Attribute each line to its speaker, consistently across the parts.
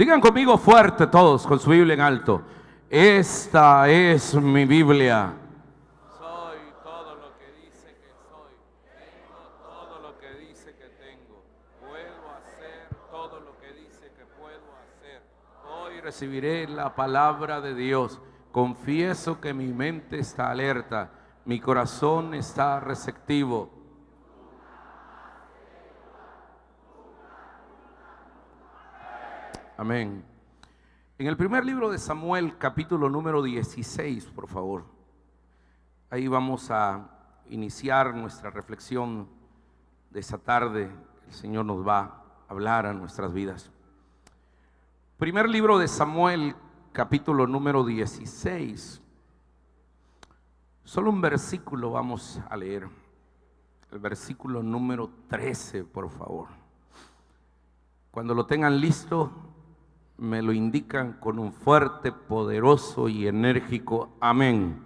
Speaker 1: Digan conmigo fuerte todos, con su Biblia en alto. Esta es mi Biblia. Soy todo lo que dice que soy. Tengo todo lo que dice que tengo. Puedo hacer todo lo que dice que puedo hacer. Hoy recibiré la palabra de Dios. Confieso que mi mente está alerta. Mi corazón está receptivo. Amén. En el primer libro de Samuel, capítulo número 16, por favor. Ahí vamos a iniciar nuestra reflexión de esta tarde. El Señor nos va a hablar a nuestras vidas. Primer libro de Samuel, capítulo número 16. Solo un versículo vamos a leer. El versículo número 13, por favor. Cuando lo tengan listo, me lo indican con un fuerte, poderoso y enérgico amén.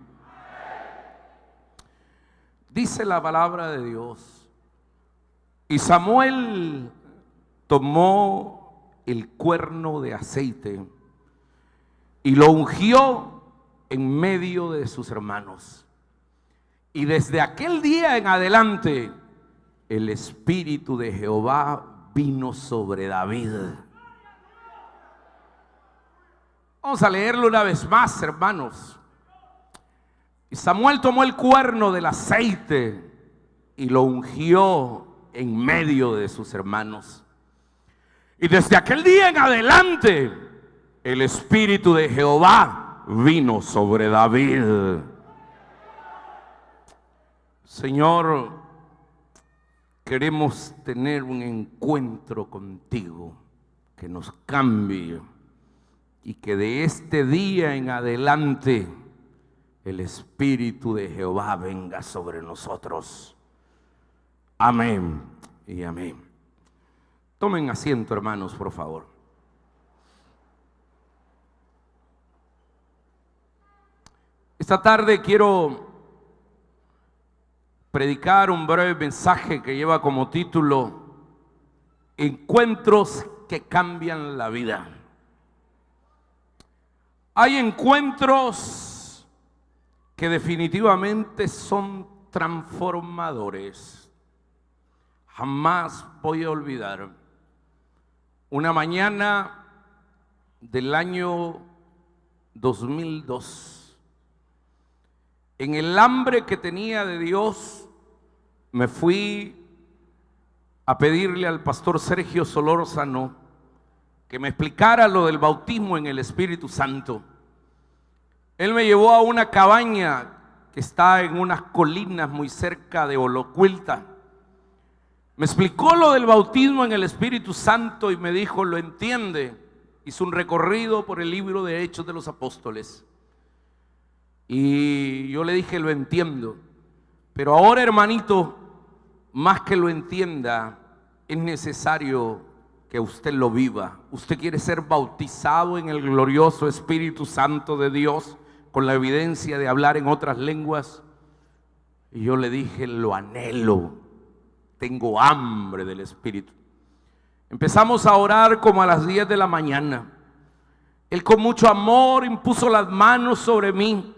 Speaker 1: Dice la palabra de Dios: y Samuel tomó el cuerno de aceite y lo ungió en medio de sus hermanos. Y desde aquel día en adelante, el Espíritu de Jehová vino sobre David. Vamos a leerlo una vez más, hermanos. Y Samuel tomó el cuerno del aceite y lo ungió en medio de sus hermanos. Y desde aquel día en adelante, el Espíritu de Jehová vino sobre David. Señor, queremos tener un encuentro contigo que nos cambie. Y que de este día en adelante el Espíritu de Jehová venga sobre nosotros. Amén y amén. Tomen asiento, hermanos, por favor. Esta tarde quiero predicar un breve mensaje que lleva como título Encuentros que cambian la vida. Hay encuentros que definitivamente son transformadores. Jamás voy a olvidar una mañana del año 2002. En el hambre que tenía de Dios, me fui a pedirle al pastor Sergio Solórzano que me explicara lo del bautismo en el Espíritu Santo. Él me llevó a una cabaña que está en unas colinas muy cerca de Olocuilta. Me explicó lo del bautismo en el Espíritu Santo y me dijo, ¿lo entiende? Hizo un recorrido por el libro de Hechos de los Apóstoles. Y yo le dije, lo entiendo. Pero ahora, hermanito, más que lo entienda, es necesario que usted lo viva. Usted quiere ser bautizado en el glorioso Espíritu Santo de Dios con la evidencia de hablar en otras lenguas. Y yo le dije, lo anhelo, tengo hambre del Espíritu. Empezamos a orar como a las 10 de la mañana. Él con mucho amor impuso las manos sobre mí.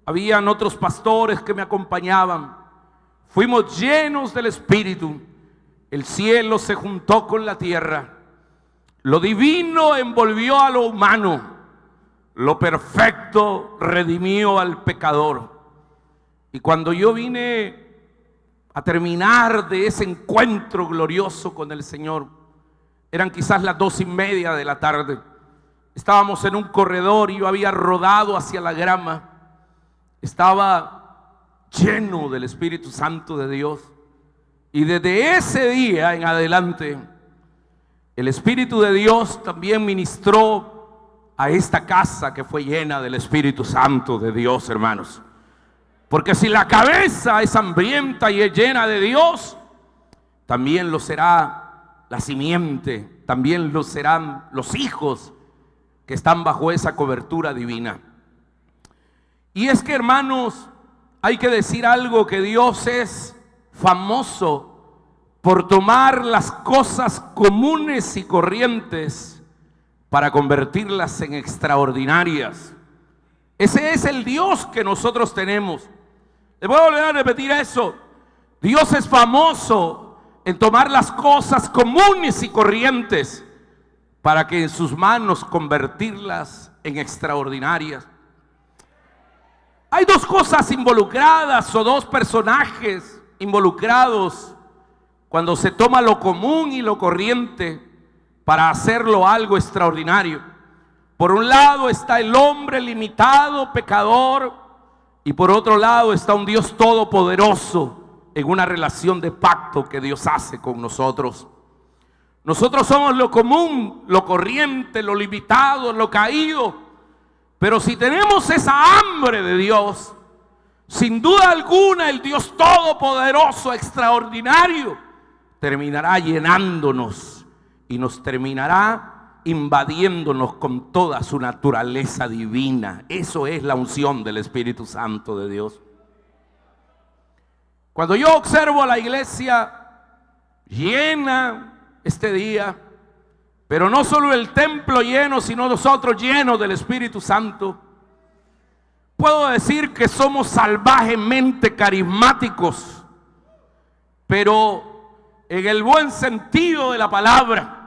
Speaker 1: Habían otros pastores que me acompañaban. Fuimos llenos del Espíritu. El cielo se juntó con la tierra. Lo divino envolvió a lo humano. Lo perfecto redimió al pecador. Y cuando yo vine a terminar de ese encuentro glorioso con el Señor, eran quizás las 2:30 de la tarde. Estábamos en un corredor y yo había rodado hacia la grama. Estaba lleno del Espíritu Santo de Dios. Y desde ese día en adelante, el Espíritu de Dios también ministró a esta casa que fue llena del Espíritu Santo de Dios, hermanos. Porque si la cabeza es hambrienta y es llena de Dios, también lo será la simiente, también lo serán los hijos que están bajo esa cobertura divina. Y es que, hermanos, hay que decir algo, que Dios es famoso por tomar las cosas comunes y corrientes para convertirlas en extraordinarias. Ese es el Dios que nosotros tenemos. Le voy a volver a repetir eso. Dios es famoso en tomar las cosas comunes y corrientes para que en sus manos convertirlas en extraordinarias. Hay dos cosas involucradas o dos personajes involucrados cuando se toma lo común y lo corriente para hacerlo algo extraordinario. Por un lado está el hombre limitado, pecador, y por otro lado está un Dios todopoderoso en una relación de pacto que Dios hace con nosotros. Nosotros somos lo común, lo corriente, lo limitado, lo caído, pero si tenemos esa hambre de Dios, sin duda alguna el Dios todopoderoso, extraordinario, terminará llenándonos y nos terminará invadiéndonos con toda su naturaleza divina. Eso es la unción del Espíritu Santo de Dios. Cuando yo observo a la iglesia llena este día, pero no solo el templo lleno, sino nosotros llenos del Espíritu Santo, puedo decir que somos salvajemente carismáticos, pero en el buen sentido de la palabra.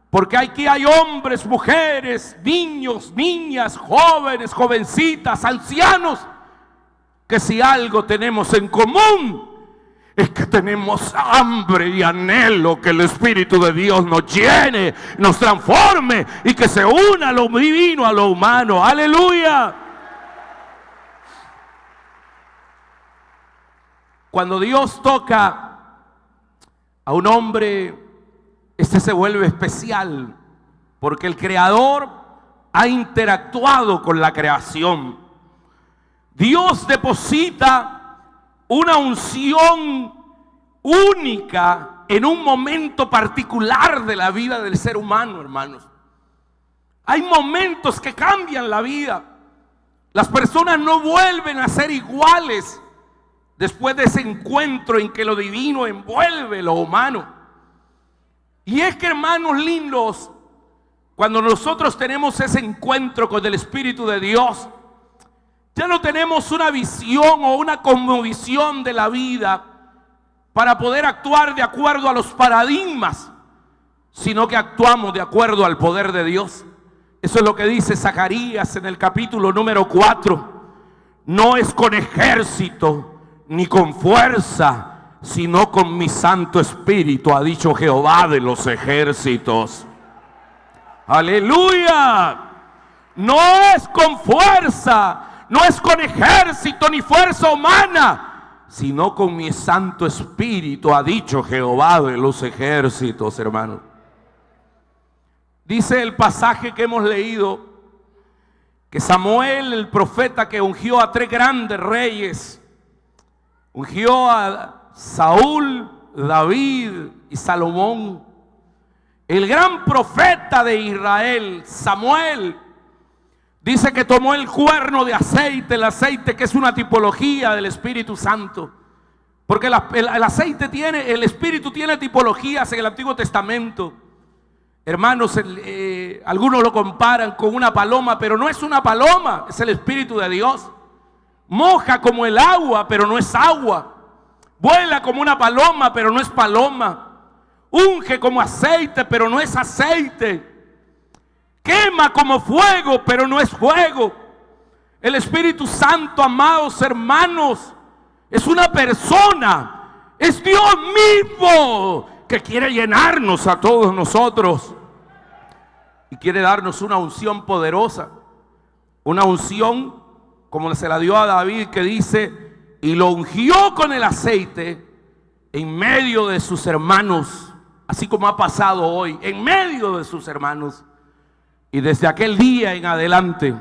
Speaker 1: Porque aquí hay hombres, mujeres, niños, niñas, jóvenes, jovencitas, ancianos, que si algo tenemos en común es que tenemos hambre y anhelo que el Espíritu de Dios nos llene, nos transforme y que se una lo divino a lo humano. ¡Aleluya! Cuando Dios toca a un hombre, este se vuelve especial porque el Creador ha interactuado con la creación. Dios deposita una unción única en un momento particular de la vida del ser humano, hermanos. Hay momentos que cambian la vida. Las personas no vuelven a ser iguales después de ese encuentro en que lo divino envuelve lo humano. Y es que, hermanos lindos, cuando nosotros tenemos ese encuentro con el Espíritu de Dios, ya no tenemos una visión o una cosmovisión de la vida para poder actuar de acuerdo a los paradigmas, sino que actuamos de acuerdo al poder de Dios. Eso es lo que dice Zacarías en el capítulo número 4. No es con ejército ni con fuerza, sino con mi Santo Espíritu, ha dicho Jehová de los ejércitos. ¡Aleluya! No es con fuerza, no es con ejército ni fuerza humana, sino con mi Santo Espíritu, ha dicho Jehová de los ejércitos, hermanos. Dice el pasaje que hemos leído que Samuel, el profeta que ungió a 3 grandes reyes, ungió a Saúl, David y Salomón. El gran profeta de Israel, Samuel, dice que tomó el cuerno de aceite, el aceite que es una tipología del Espíritu Santo. Porque el aceite tiene, el Espíritu tiene tipologías en el Antiguo Testamento. Hermanos, algunos lo comparan con una paloma, pero no es una paloma, es el Espíritu de Dios. Moja como el agua, pero no es agua. Vuela como una paloma, pero no es paloma. Unge como aceite, pero no es aceite. Quema como fuego, pero no es fuego. El Espíritu Santo, amados hermanos, es una persona. Es Dios mismo que quiere llenarnos a todos nosotros. Y quiere darnos una unción poderosa. Una unción como se la dio a David, que dice: y lo ungió con el aceite en medio de sus hermanos, así como ha pasado hoy, en medio de sus hermanos. Y desde aquel día en adelante,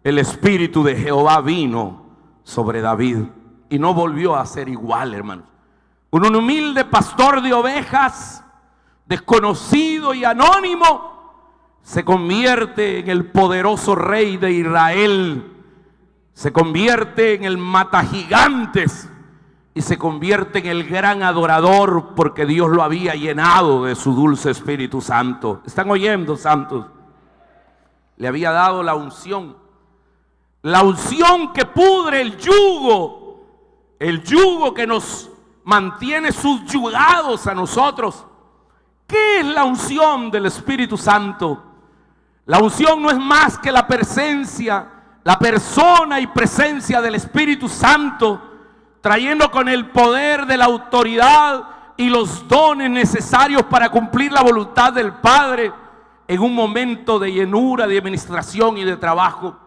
Speaker 1: el Espíritu de Jehová vino sobre David y no volvió a ser igual, hermanos. Un humilde pastor de ovejas, desconocido y anónimo, se convierte en el poderoso rey de Israel. Se convierte en el matagigantes y se convierte en el gran adorador, porque Dios lo había llenado de su dulce Espíritu Santo. ¿Están oyendo, santos? le había dado la unción que pudre el yugo que nos mantiene subyugados a nosotros. ¿Qué es la unción del Espíritu Santo? La unción no es más que la presencia, la persona y presencia del Espíritu Santo, trayendo con el poder de la autoridad y los dones necesarios para cumplir la voluntad del Padre en un momento de llenura, de administración y de trabajo.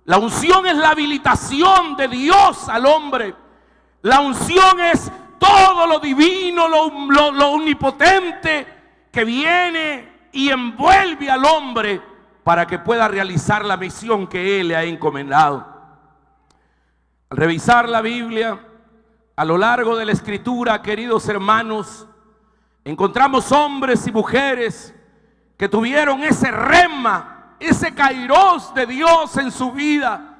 Speaker 1: La unción es la habilitación de Dios al hombre. La unción es todo lo divino, lo omnipotente que viene y envuelve al hombre para que pueda realizar la misión que Él le ha encomendado. Al revisar la Biblia, a lo largo de la Escritura, queridos hermanos, encontramos hombres y mujeres que tuvieron ese rema, ese kairos de Dios en su vida,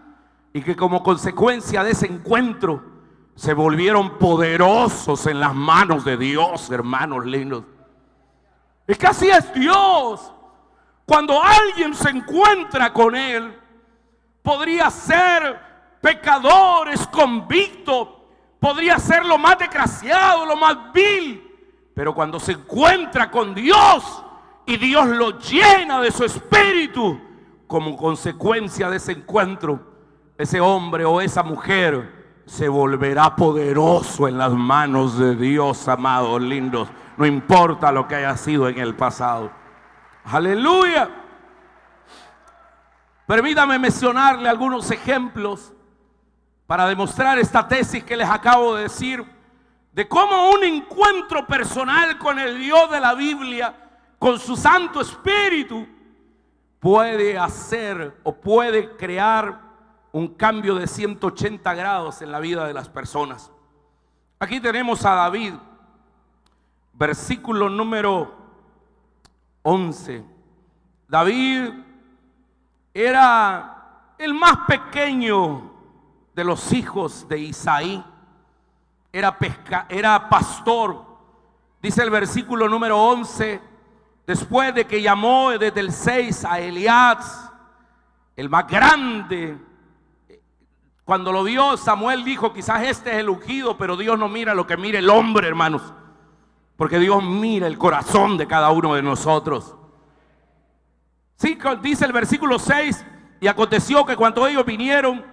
Speaker 1: y que como consecuencia de ese encuentro se volvieron poderosos en las manos de Dios, hermanos lindos. Es que así es Dios. Cuando alguien se encuentra con Él, podría ser pecador, es convicto, podría ser lo más desgraciado, lo más vil, pero cuando se encuentra con Dios y Dios lo llena de su espíritu, como consecuencia de ese encuentro, ese hombre o esa mujer se volverá poderoso en las manos de Dios, amados lindos, no importa lo que haya sido en el pasado. Aleluya. Permítame mencionarle algunos ejemplos para demostrar esta tesis que les acabo de decir, de cómo un encuentro personal con el Dios de la Biblia, con su Santo Espíritu, puede hacer o puede crear un cambio de 180 grados en la vida de las personas. Aquí tenemos a David, versículo número 11. David era el más pequeño de los hijos de Isaí. Era pastor. Dice el versículo número 11, después de que llamó desde el 6 a Eliab, el más grande. Cuando lo vio, Samuel dijo: quizás este es el ungido, pero Dios no mira lo que mira el hombre, hermanos, porque Dios mira el corazón de cada uno de nosotros. Sí, dice el versículo 6, y aconteció que cuando ellos vinieron,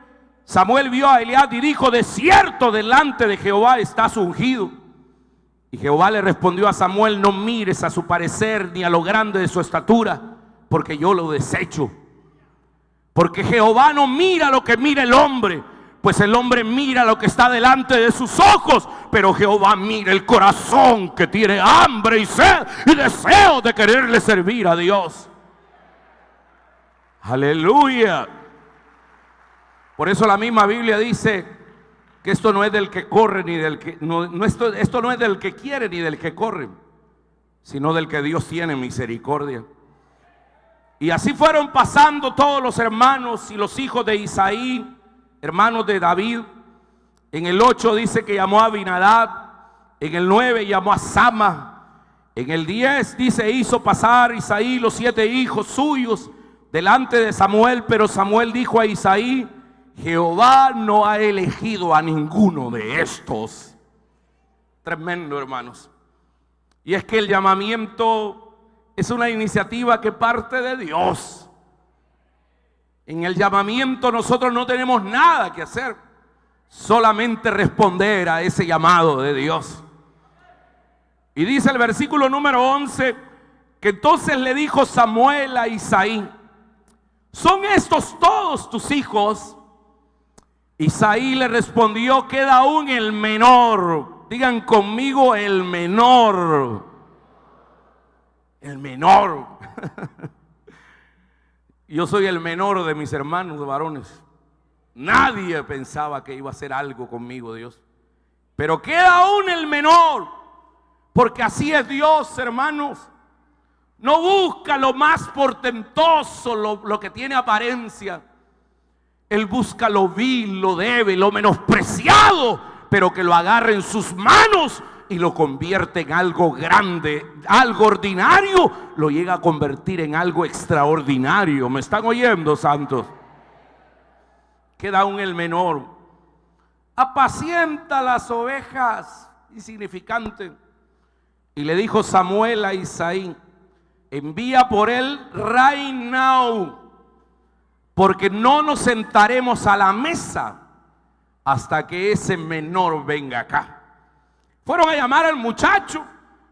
Speaker 1: Samuel vio a Eliab y dijo: de cierto delante de Jehová está su ungido. Y Jehová le respondió a Samuel: no mires a su parecer ni a lo grande de su estatura, porque yo lo desecho. Porque Jehová no mira lo que mira el hombre, pues el hombre mira lo que está delante de sus ojos, pero Jehová mira el corazón que tiene hambre y sed y deseo de quererle servir a Dios. Aleluya. Por eso la misma Biblia dice que esto no es del que corre ni del que esto no es del que quiere ni del que corre, sino del que Dios tiene misericordia. Y así fueron pasando todos los hermanos y los hijos de Isaí, hermanos de David. En el 8 dice que llamó a Abinadab, en el 9 llamó a Sama, en el 10 dice hizo pasar Isaí los 7 hijos suyos delante de Samuel, pero Samuel dijo a Isaí: Jehová no ha elegido a ninguno de estos. Tremendo, hermanos. Y es que el llamamiento es una iniciativa que parte de Dios. En el llamamiento nosotros no tenemos nada que hacer, solamente responder a ese llamado de Dios. Y dice el versículo número 11 que entonces le dijo Samuel a Isaí: ¿son estos todos tus hijos? Isaí le respondió: queda aún el menor. Digan conmigo: el menor. El menor. Yo soy el menor de mis hermanos varones. Nadie pensaba que iba a hacer algo conmigo, Dios. Pero queda aún el menor, porque así es Dios, hermanos. No busca lo más portentoso, lo que tiene apariencia. Él busca lo vil, lo débil, lo menospreciado, pero que lo agarre en sus manos y lo convierte en algo grande. Algo ordinario lo llega a convertir en algo extraordinario. ¿Me están oyendo, santos? Queda aún el menor. Apacienta las ovejas, insignificante. Y le dijo Samuel a Isaí: envía por él right now, porque no nos sentaremos a la mesa hasta que ese menor venga acá. Fueron a llamar al muchacho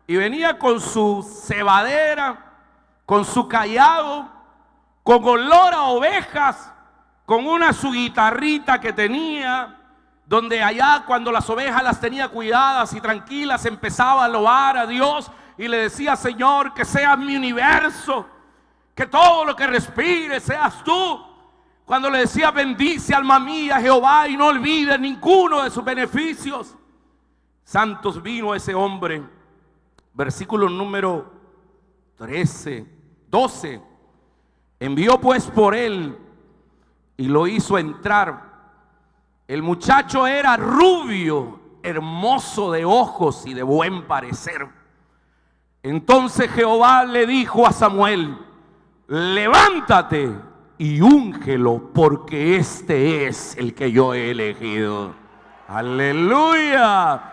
Speaker 1: y venía con su cebadera, con su cayado, con olor a ovejas, con su guitarrita que tenía, donde allá cuando las ovejas las tenía cuidadas y tranquilas empezaba a loar a Dios y le decía: Señor, que seas mi universo, que todo lo que respire seas tú. Cuando le decía: bendice alma mía Jehová y no olvides ninguno de sus beneficios. Santos, vino ese hombre. Versículo número 12. Envió pues por él y lo hizo entrar. El muchacho era rubio, hermoso de ojos y de buen parecer. Entonces Jehová le dijo a Samuel: levántate y úngelo, porque este es el que yo he elegido. Aleluya.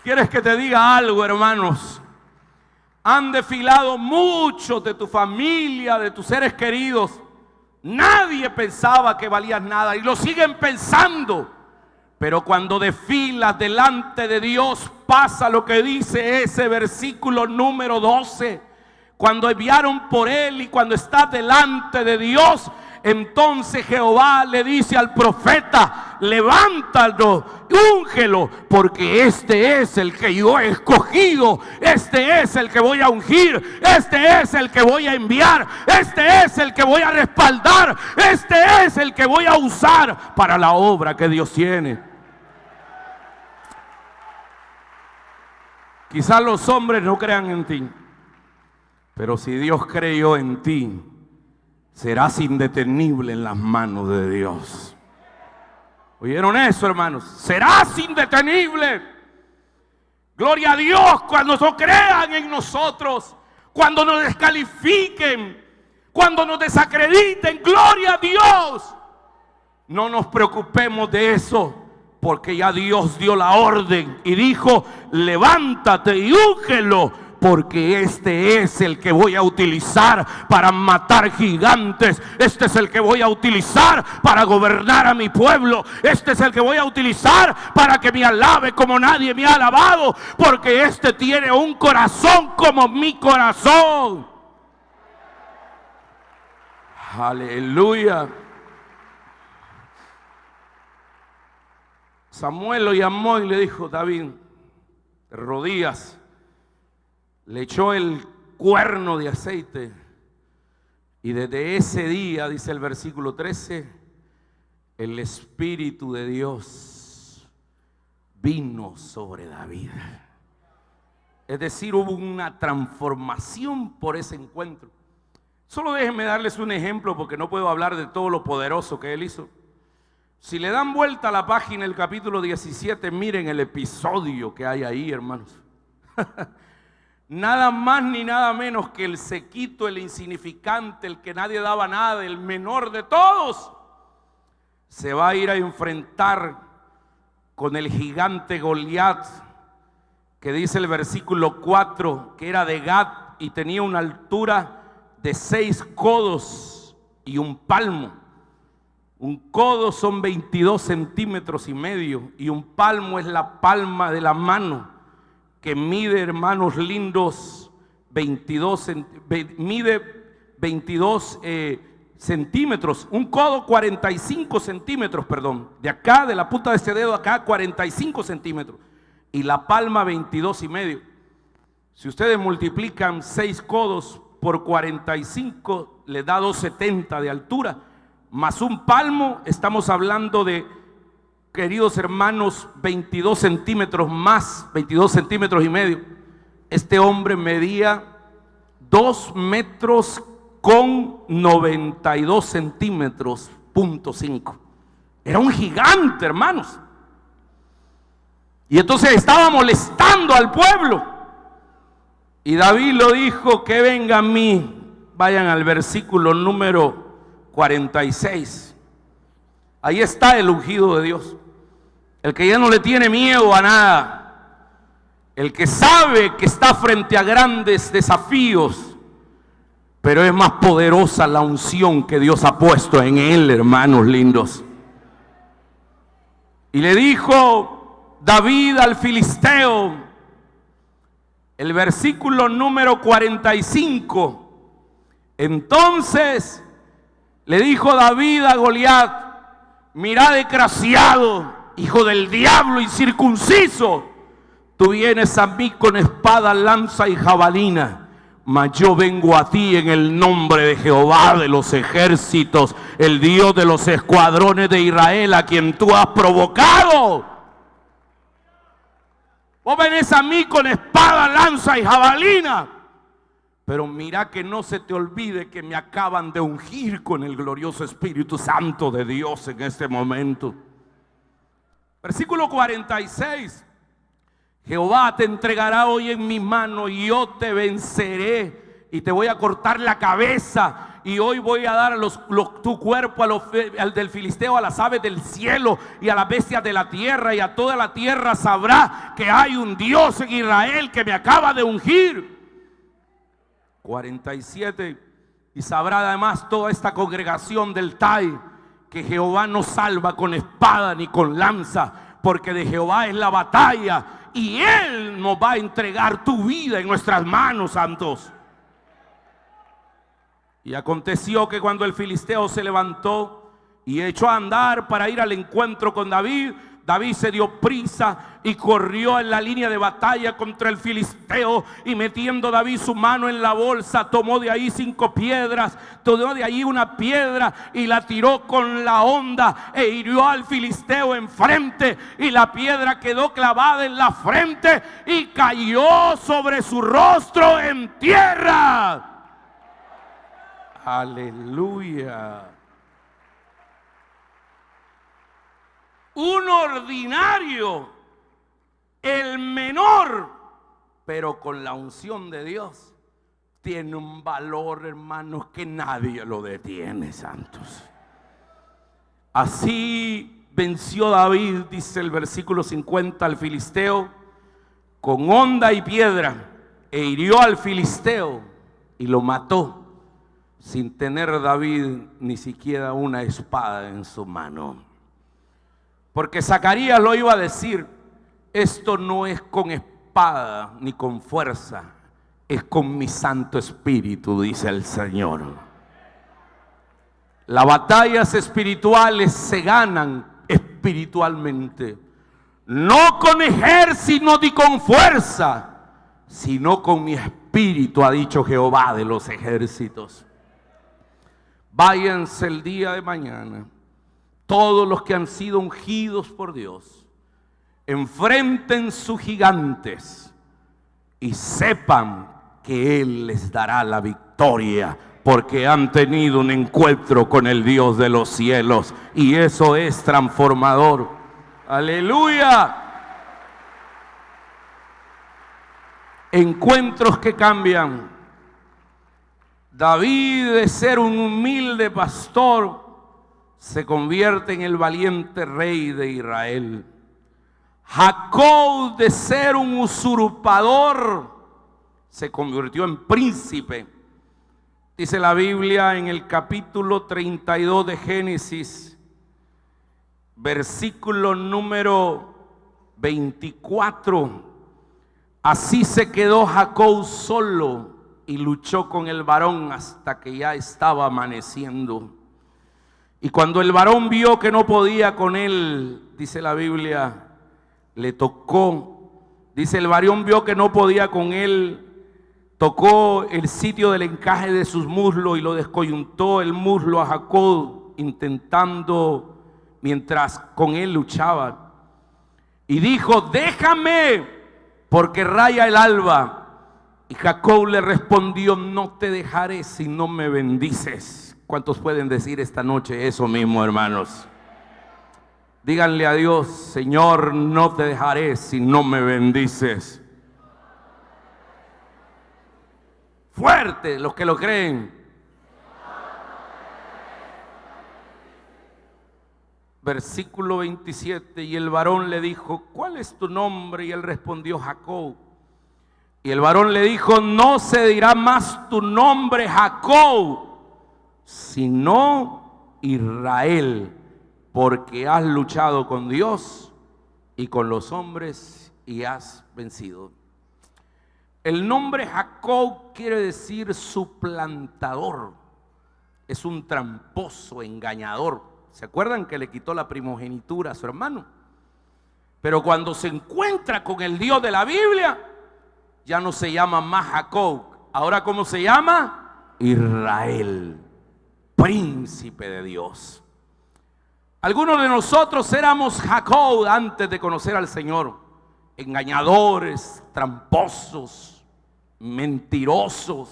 Speaker 1: ¿Quieres que te diga algo, hermanos? Han desfilado muchos de tu familia, de tus seres queridos. Nadie pensaba que valías nada y lo siguen pensando. Pero cuando desfilas delante de Dios, pasa lo que dice ese versículo número 12. Cuando enviaron por él y cuando está delante de Dios, entonces Jehová le dice al profeta: levántalo, úngelo, porque este es el que yo he escogido, este es el que voy a ungir, este es el que voy a enviar, este es el que voy a respaldar, este es el que voy a usar para la obra que Dios tiene. Quizás los hombres no crean en ti, pero si Dios creyó en ti, serás indetenible en las manos de Dios. ¿Oyeron eso, hermanos? Serás indetenible. Gloria a Dios. Cuando no crean en nosotros, cuando nos descalifiquen, cuando nos desacrediten, gloria a Dios. No nos preocupemos de eso, porque ya Dios dio la orden y dijo: levántate y úngelo, porque este es el que voy a utilizar para matar gigantes. Este es el que voy a utilizar para gobernar a mi pueblo. Este es el que voy a utilizar para que me alabe como nadie me ha alabado, porque este tiene un corazón como mi corazón. Aleluya. Samuel lo llamó y le dijo: David, de rodillas. Le echó el cuerno de aceite y desde ese día, dice el versículo 13, el Espíritu de Dios vino sobre David. Es decir, hubo una transformación por ese encuentro. Solo déjenme darles un ejemplo, porque no puedo hablar de todo lo poderoso que él hizo. Si le dan vuelta a la página, el capítulo 17, miren el episodio que hay ahí, hermanos. Nada más ni nada menos que el sequito, el insignificante, el que nadie daba nada, el menor de todos, se va a ir a enfrentar con el gigante Goliat, que dice el versículo 4, que era de Gat y tenía una altura de 6 codos y un palmo. Un codo son 22 centímetros y medio, y un palmo es la palma de la mano, que mide, hermanos lindos, mide 22 centímetros. Un codo 45 centímetros, perdón. De acá, de la punta de este dedo acá, 45 centímetros. Y la palma 22 y medio. Si ustedes multiplican 6 codos por 45, les da 270 de altura. Más un palmo, estamos hablando de, queridos hermanos, 22 centímetros más, 22 centímetros y medio. Este hombre medía 2 metros con 92 centímetros, .5. Era un gigante, hermanos. Y entonces estaba molestando al pueblo. Y David lo dijo, que venga a mí. Vayan al versículo número 46. Ahí está el ungido de Dios. El que ya no le tiene miedo a nada. El que sabe que está frente a grandes desafíos. Pero es más poderosa la unción que Dios ha puesto en él, hermanos lindos. Y le dijo David al filisteo, el versículo número 45. Entonces le dijo David a Goliat: mira, desgraciado, hijo del diablo incircunciso, tú vienes a mí con espada, lanza y jabalina, mas yo vengo a ti en el nombre de Jehová de los ejércitos, el Dios de los escuadrones de Israel, a quien tú has provocado. Vos venís a mí con espada, lanza y jabalina, pero mira que no se te olvide que me acaban de ungir con el glorioso Espíritu Santo de Dios en este momento. Versículo 46. Jehová te entregará hoy en mi mano y yo te venceré y te voy a cortar la cabeza. Y hoy voy a dar tu cuerpo al del filisteo, a las aves del cielo y a las bestias de la tierra, y a toda la tierra sabrá que hay un Dios en Israel que me acaba de ungir. 47. Y sabrá además toda esta congregación del Tai que Jehová no salva con espada ni con lanza, porque de Jehová es la batalla y Él nos va a entregar tu vida en nuestras manos, santos. Y aconteció que cuando el filisteo se levantó y echó a andar para ir al encuentro con David, David se dio prisa y corrió en la línea de batalla contra el filisteo, y metiendo David su mano en la bolsa, tomó de ahí 5 piedras, tomó de ahí una piedra y la tiró con la honda e hirió al filisteo enfrente, y la piedra quedó clavada en la frente y cayó sobre su rostro en tierra. Aleluya. Un ordinario, el menor, pero con la unción de Dios, tiene un valor, hermanos, que nadie lo detiene, santos. Así venció David, dice el versículo 50, al filisteo con honda y piedra, e hirió al filisteo y lo mató, sin tener David ni siquiera una espada en su mano. Porque Zacarías lo iba a decir: esto no es con espada ni con fuerza, es con mi Santo Espíritu, dice el Señor. Las batallas espirituales se ganan espiritualmente, no con ejército ni con fuerza, sino con mi espíritu, ha dicho Jehová de los ejércitos. Váyanse el día de mañana, todos los que han sido ungidos por Dios, enfrenten sus gigantes y sepan que Él les dará la victoria, porque han tenido un encuentro con el Dios de los cielos, y eso es transformador. Aleluya. Encuentros que cambian. David, de ser un humilde pastor, se convierte en el valiente rey de Israel. Jacob, de ser un usurpador, se convirtió en príncipe. Dice la Biblia en el capítulo 32 de Génesis, versículo número 24. Así se quedó Jacob solo y luchó con el varón hasta que ya estaba amaneciendo. Y cuando el varón vio que no podía con él, dice la Biblia, le tocó. Dice, el varón vio que no podía con él, tocó el sitio del encaje de sus muslos y lo descoyuntó el muslo a Jacob, intentando, mientras con él luchaba. Y dijo: déjame, porque raya el alba. Y Jacob le respondió: no te dejaré si no me bendices. ¿Cuántos pueden decir esta noche eso mismo, hermanos? Díganle a Dios: Señor, no te dejaré si no me bendices. Fuerte, los que lo creen. Versículo 27, y el varón le dijo: ¿cuál es tu nombre? Y él respondió: Jacob. Y el varón le dijo: no se dirá más tu nombre Jacob, sino Israel, porque has luchado con Dios y con los hombres y has vencido. El nombre Jacob quiere decir suplantador. Es un tramposo, engañador. ¿Se acuerdan que le quitó la primogenitura a su hermano? Pero cuando se encuentra con el Dios de la Biblia, ya no se llama más Jacob. Ahora, ¿cómo se llama? Israel, príncipe de Dios. Algunos de nosotros éramos Jacob antes de conocer al Señor. Engañadores, tramposos, mentirosos,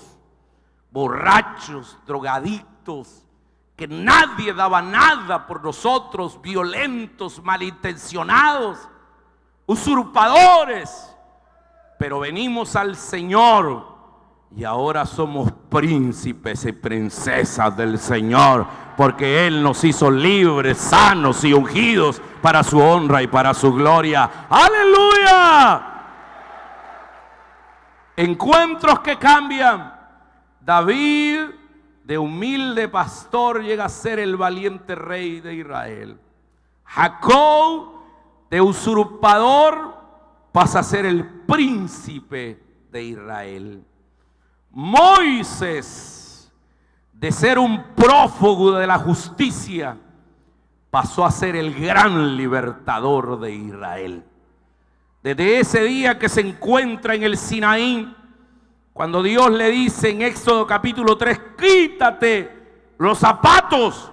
Speaker 1: borrachos, drogadictos, que nadie daba nada por nosotros, violentos, malintencionados, usurpadores. Pero venimos al Señor y ahora somos príncipes y princesas del Señor, porque Él nos hizo libres, sanos y ungidos para su honra y para su gloria. ¡Aleluya! Encuentros que cambian. David, de humilde pastor, llega a ser el valiente rey de Israel. Jacob, de usurpador, pasa a ser el príncipe de Israel. Moisés, de ser un prófugo de la justicia, pasó a ser el gran libertador de Israel. Desde ese día que se encuentra en el Sinaí, cuando Dios le dice en Éxodo capítulo 3, quítate los zapatos,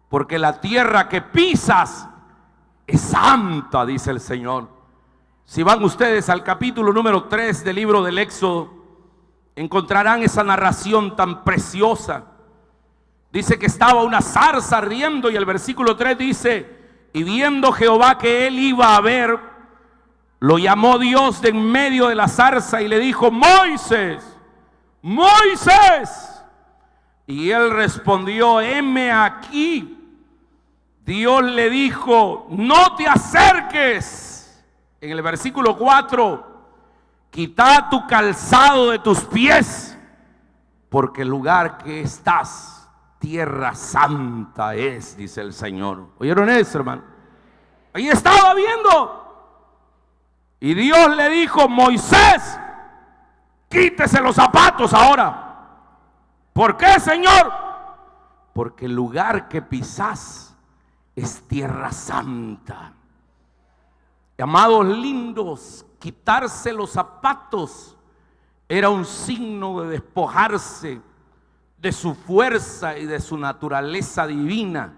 Speaker 1: porque la tierra que pisas es santa, dice el Señor. Si van ustedes al capítulo número 3 del libro del Éxodo, encontrarán esa narración tan preciosa. Dice que estaba una zarza ardiendo, y el versículo 3 dice: y viendo Jehová que él iba a ver, lo llamó Dios de en medio de la zarza y le dijo: Moisés, Moisés. Y él respondió: heme aquí. Dios le dijo: no te acerques. En el versículo 4, quita tu calzado de tus pies, porque el lugar que estás, tierra santa es, dice el Señor. ¿Oyeron eso, hermano? Ahí estaba viendo. Y Dios le dijo: Moisés, quítese los zapatos ahora. ¿Por qué, Señor? Porque el lugar que pisás es tierra santa. Amados lindos, quitarse los zapatos era un signo de despojarse de su fuerza y de su naturaleza divina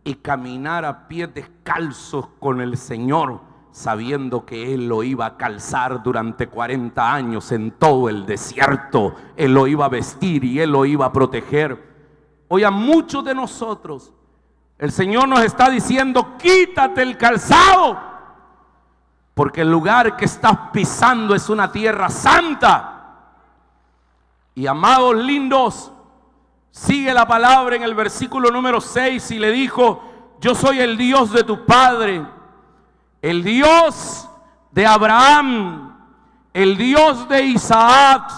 Speaker 1: y caminar a pies descalzos con el Señor, sabiendo que Él lo iba a calzar durante 40 años en todo el desierto. Él lo iba a vestir y Él lo iba a proteger. Hoy a muchos de nosotros el Señor nos está diciendo: quítate el calzado, porque el lugar que estás pisando es una tierra santa. Y amados lindos, sigue la palabra en el versículo número 6 y le dijo: yo soy el Dios de tu padre, el Dios de Abraham, el Dios de Isaac,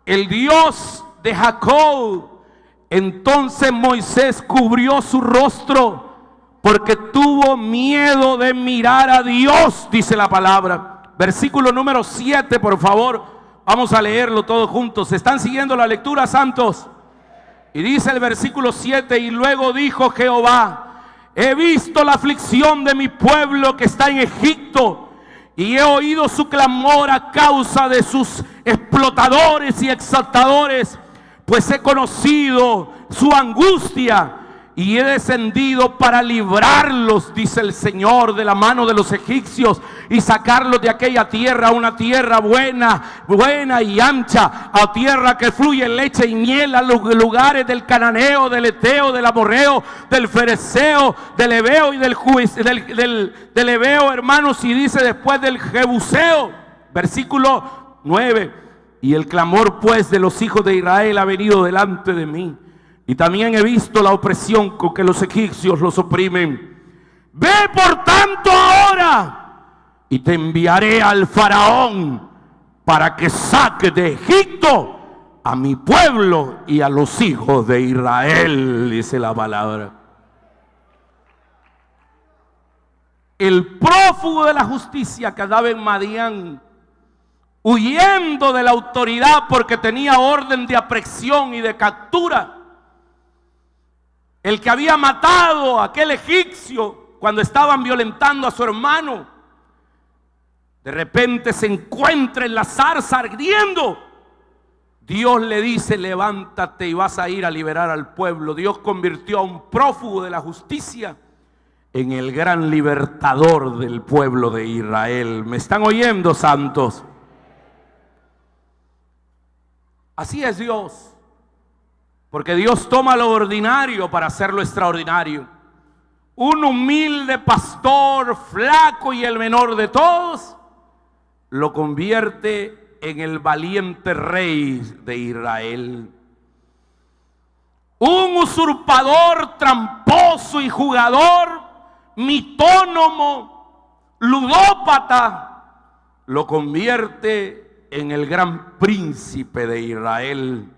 Speaker 1: el Dios de Jacob. Entonces Moisés cubrió su rostro porque tuvo miedo de mirar a Dios, dice la palabra. Versículo número 7, por favor, vamos a leerlo todos juntos. ¿Están siguiendo la lectura, santos? Y dice el versículo 7: y luego dijo Jehová: he visto la aflicción de mi pueblo que está en Egipto, y he oído su clamor a causa de sus explotadores y exaltadores, pues he conocido su angustia. y he descendido para librarlos, dice el Señor, de la mano de los egipcios y sacarlos de aquella tierra, una tierra buena, buena y ancha, a tierra que fluye leche y miel, a los lugares del cananeo, del eteo, del amorreo, del fereceo, del heveo y del heveo, hermanos, y dice después del jebuseo, versículo 9, y el clamor pues de los hijos de Israel ha venido delante de mí. Y también he visto la opresión con que los egipcios los oprimen. Ve por tanto ahora y te enviaré al faraón para que saque de Egipto a mi pueblo y a los hijos de Israel, dice la palabra. El prófugo de la justicia que andaba en Madián, huyendo de la autoridad porque tenía orden de aprehensión y de captura. El que había matado a aquel egipcio cuando estaban violentando a su hermano, de repente se encuentra en la zarza ardiendo. Dios le dice: levántate y vas a ir a liberar al pueblo. Dios convirtió a un prófugo de la justicia en el gran libertador del pueblo de Israel. ¿Me están oyendo, santos? Así es Dios. Porque Dios toma lo ordinario para hacerlo extraordinario. Un humilde pastor, flaco y el menor de todos, lo convierte en el valiente rey de Israel. Un usurpador, tramposo y jugador, mitónomo, ludópata, lo convierte en el gran príncipe de Israel.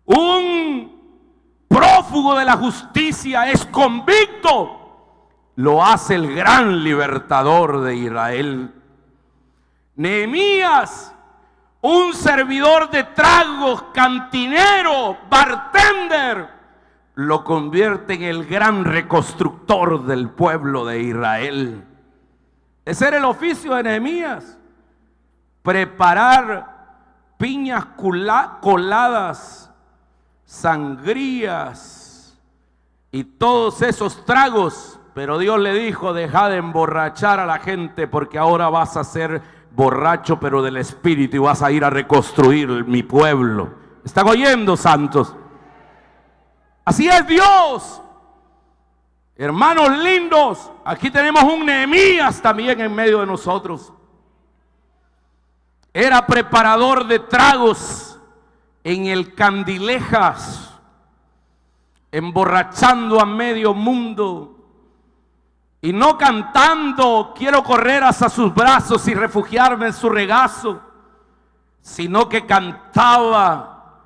Speaker 1: Un prófugo de la justicia es convicto, lo hace el gran libertador de Israel. Nehemías, un servidor de tragos, cantinero, bartender, lo convierte en el gran reconstructor del pueblo de Israel. Ese era el oficio de Nehemías: preparar piñas coladas, sangrías y todos esos tragos. Pero Dios le dijo: deja de emborrachar a la gente, porque ahora vas a ser borracho pero del Espíritu y vas a ir a reconstruir mi pueblo. ¿Están oyendo, santos? Así es Dios. Hermanos lindos, aquí tenemos un Nehemías también en medio de nosotros. Era preparador de tragos en el Candilejas, emborrachando a medio mundo y no cantando quiero correr hacia sus brazos y refugiarme en su regazo, sino que cantaba: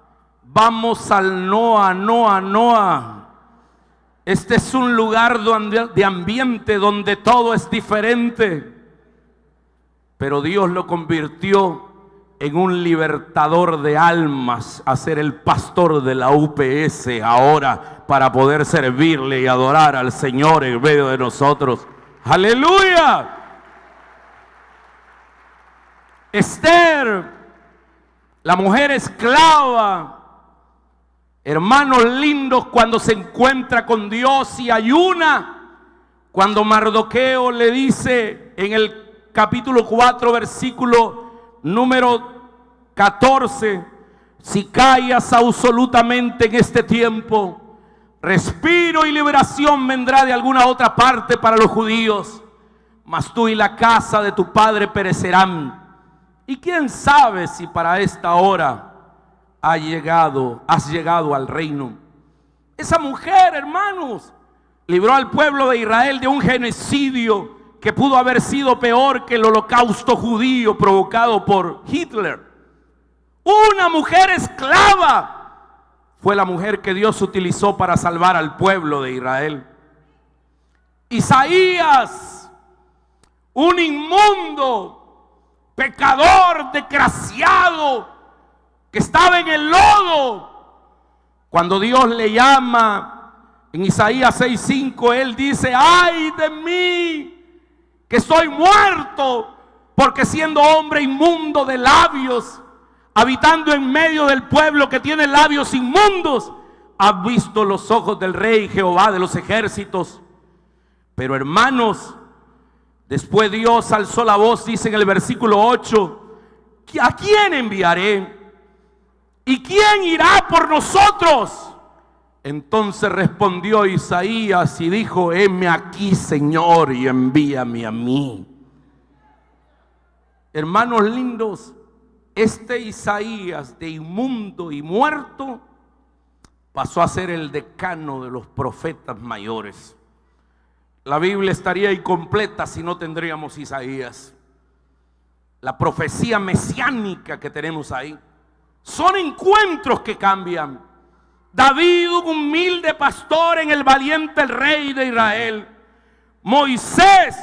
Speaker 1: vamos al Noa, Noa, Noa. Este es un lugar de ambiente donde todo es diferente, pero Dios lo convirtió en un libertador de almas, a ser el pastor de la UPS ahora, para poder servirle y adorar al Señor en medio de nosotros. ¡Aleluya! Esther, la mujer esclava, hermanos lindos, cuando se encuentra con Dios y ayuna, cuando Mardoqueo le dice en el capítulo 4, versículo número 14: si callas absolutamente en este tiempo, respiro y liberación vendrá de alguna otra parte para los judíos, mas tú y la casa de tu padre perecerán. Y quién sabe si para esta hora has llegado al reino. Esa mujer, hermanos, libró al pueblo de Israel de un genocidio que pudo haber sido peor que el holocausto judío provocado por Hitler. Una mujer esclava fue la mujer que Dios utilizó para salvar al pueblo de Israel. Isaías, un inmundo, pecador, desgraciado, que estaba en el lodo, cuando Dios le llama en Isaías 6:5, él dice: ay de mí, que soy muerto, porque siendo hombre inmundo de labios, habitando en medio del pueblo que tiene labios inmundos, ha visto los ojos del Rey Jehová de los ejércitos. Pero hermanos, después Dios alzó la voz, dice en el versículo 8, ¿a quién enviaré? ¿Y quién irá por nosotros? Entonces respondió Isaías y dijo, heme aquí, Señor, y envíame a mí. Hermanos lindos, este Isaías de inmundo y muerto pasó a ser el decano de los profetas mayores. La Biblia estaría incompleta si no tendríamos Isaías. La profecía mesiánica que tenemos ahí. Son encuentros que cambian. David, un humilde pastor en el valiente rey de Israel. Moisés,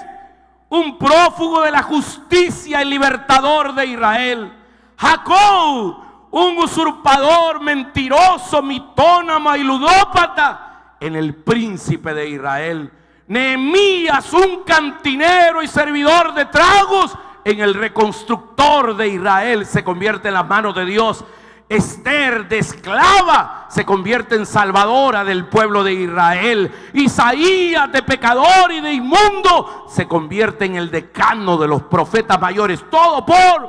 Speaker 1: un prófugo de la justicia y libertador de Israel. Jacob, un usurpador, mentiroso, mitómano y ludópata, en el príncipe de Israel. Nehemías, un cantinero y servidor de tragos, en el reconstructor de Israel, se convierte en las manos de Dios. Esther, de esclava, se convierte en salvadora del pueblo de Israel. Isaías, de pecador y de inmundo, se convierte en el decano de los profetas mayores. Todo por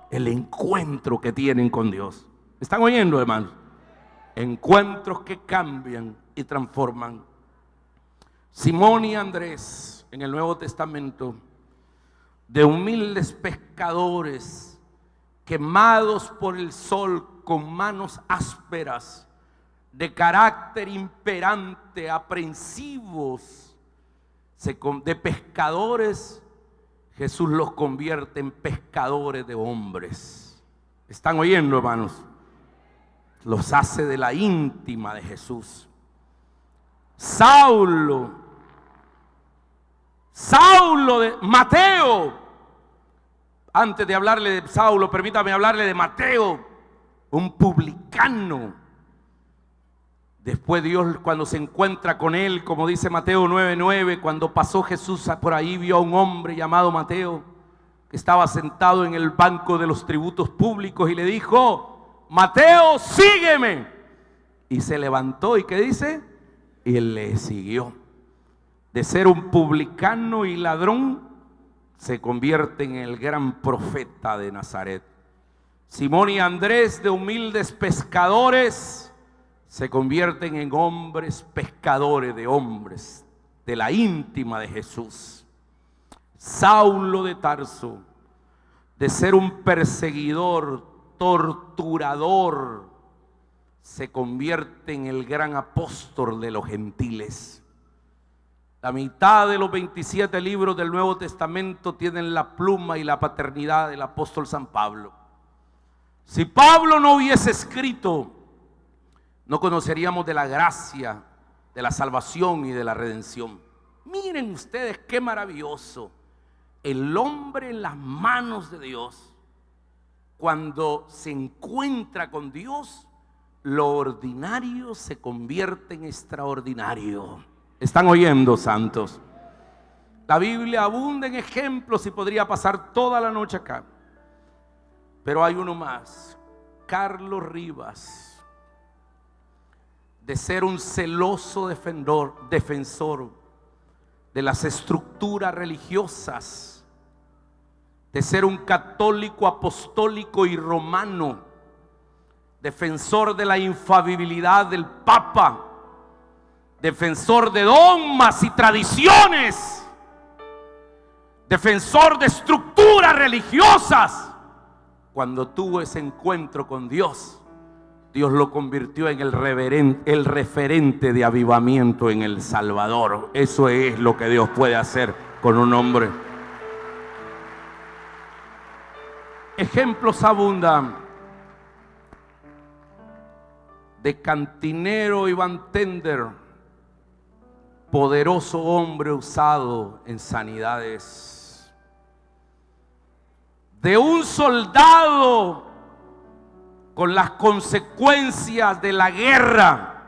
Speaker 1: el encuentro que tienen con Dios. ¿Están oyendo, hermanos? Encuentros que cambian y transforman. Simón y Andrés, en el Nuevo Testamento, de humildes pescadores quemados por el sol, con manos ásperas, de carácter imperante, aprensivos, de pescadores, Jesús los convierte en pescadores de hombres. ¿Están oyendo, hermanos? Los hace de la íntima de Jesús. Saulo de Mateo. Antes de hablarle de Saulo, permítame hablarle de Mateo, un publicano. Después Dios, cuando se encuentra con él, como dice Mateo 9:9, cuando pasó Jesús por ahí, vio a un hombre llamado Mateo que estaba sentado en el banco de los tributos públicos y le dijo, Mateo, sígueme. Y se levantó, ¿y qué dice? Y él le siguió. De ser un publicano y ladrón, se convierte en el gran profeta de Nazaret. Simón y Andrés, de humildes pescadores, se convierten en hombres pescadores de hombres, de la íntima de Jesús. Saulo de Tarso, de ser un perseguidor, torturador, se convierte en el gran apóstol de los gentiles. La mitad de los 27 libros del Nuevo Testamento tienen la pluma y la paternidad del apóstol San Pablo. Si Pablo no hubiese escrito, no conoceríamos de la gracia, de la salvación y de la redención. Miren ustedes qué maravilloso. El hombre en las manos de Dios, cuando se encuentra con Dios, lo ordinario se convierte en extraordinario. ¿Están oyendo, santos? La Biblia abunda en ejemplos y podría pasar toda la noche acá. Pero hay uno más. Carlos Rivas, de ser un celoso defensor de las estructuras religiosas, de ser un católico apostólico y romano, defensor de la infalibilidad del Papa, defensor de dogmas y tradiciones, defensor de estructuras religiosas. Cuando tuvo ese encuentro con Dios, Dios lo convirtió en el referente de avivamiento en El Salvador. Eso es lo que Dios puede hacer con un hombre. Ejemplos abundan. De cantinero y bartender, poderoso hombre usado en sanidades. De un soldado con las consecuencias de la guerra,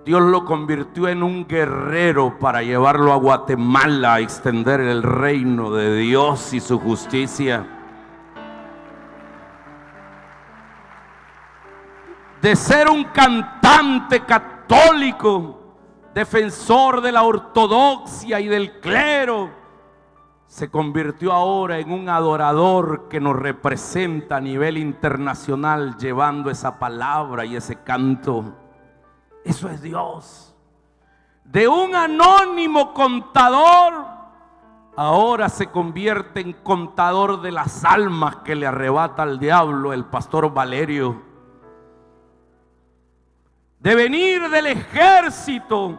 Speaker 1: Dios lo convirtió en un guerrero para llevarlo a Guatemala a extender el reino de Dios y su justicia. de ser un cantante católico, defensor de la ortodoxia y del clero, se convirtió ahora en un adorador que nos representa a nivel internacional, llevando esa palabra y ese canto. Eso es Dios. De un anónimo contador, ahora se convierte en contador de las almas que le arrebata al diablo, el pastor Valerio. De venir del ejército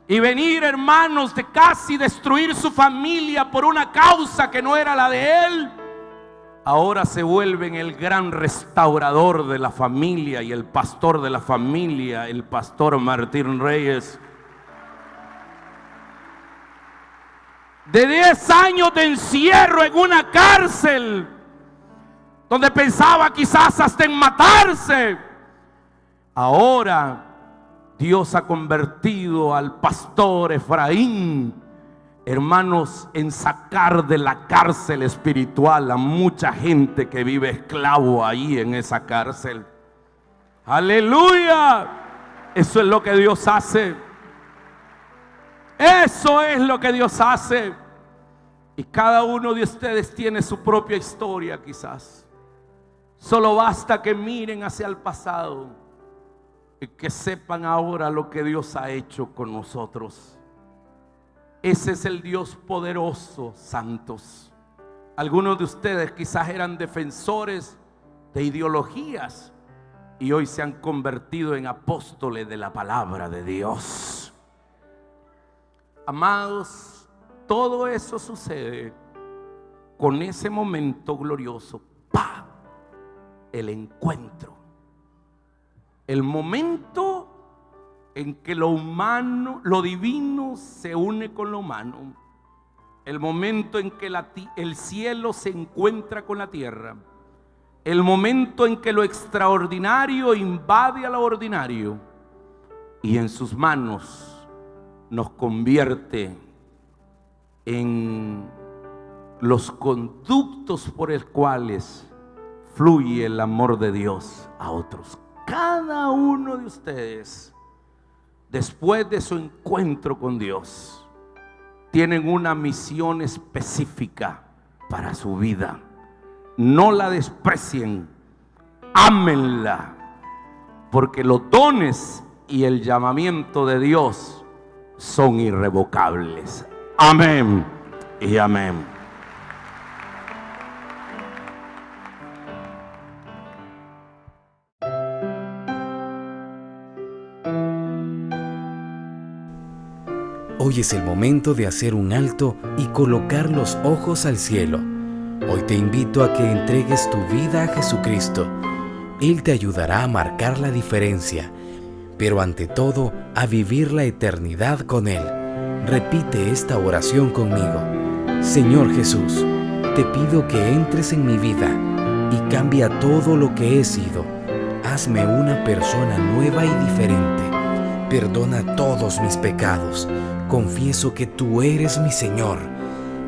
Speaker 1: y venir, hermanos, de casi destruir su familia por una causa que no era la de él, ahora se vuelve en el gran restaurador de la familia y el pastor de la familia, el pastor Martín Reyes. De 10 años de encierro en una cárcel, donde pensaba quizás hasta en matarse, ahora Dios ha convertido al pastor Efraín, hermanos, en sacar de la cárcel espiritual a mucha gente que vive esclavo ahí en esa cárcel. ¡Aleluya! Eso es lo que Dios hace. Eso es lo que Dios hace. Y cada uno de ustedes tiene su propia historia quizás. Solo basta que miren hacia el pasado y que sepan ahora lo que Dios ha hecho con nosotros. Ese es el Dios poderoso, santos. Algunos de ustedes quizás eran defensores de ideologías y hoy se han convertido en apóstoles de la palabra de Dios. Amados, todo eso sucede con ese momento glorioso. ¡Pah! El encuentro. El momento en que lo humano, lo divino se une con lo humano. El momento en que el cielo se encuentra con la tierra. El momento en que lo extraordinario invade a lo ordinario. Y en sus manos nos convierte en los conductos por los cuales fluye el amor de Dios a otros. Cada uno de ustedes, después de su encuentro con Dios, tienen una misión específica para su vida. No la desprecien, ámenla, porque los dones y el llamamiento de Dios son irrevocables. Amén y amén.
Speaker 2: Hoy es el momento de hacer un alto y colocar los ojos al cielo. Hoy te invito a que entregues tu vida a Jesucristo. Él te ayudará a marcar la diferencia, pero ante todo a vivir la eternidad con Él. Repite esta oración conmigo. Señor Jesús, te pido que entres en mi vida y cambia todo lo que he sido. Hazme una persona nueva y diferente. Perdona todos mis pecados. Confieso que tú eres mi Señor.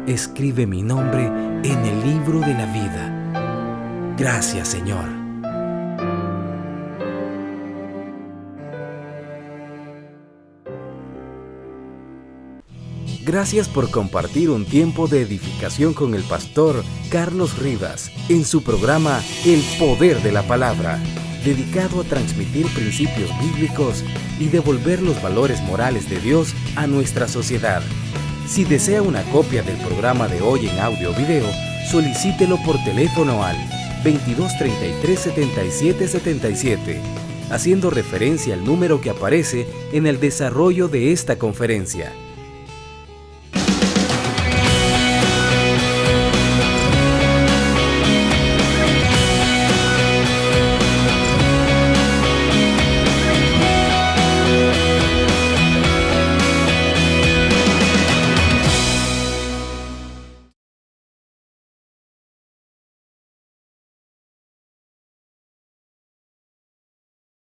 Speaker 2: Escribe mi nombre en el libro de la vida. Gracias, Señor. Gracias por compartir un tiempo de edificación con el pastor Carlos Rivas en su programa El Poder de la Palabra, dedicado a transmitir principios bíblicos y devolver los valores morales de Dios a nuestra sociedad. Si desea una copia del programa de hoy en audio o video, solicítelo por teléfono al 2233-7777, haciendo referencia al número que aparece en el desarrollo de esta conferencia.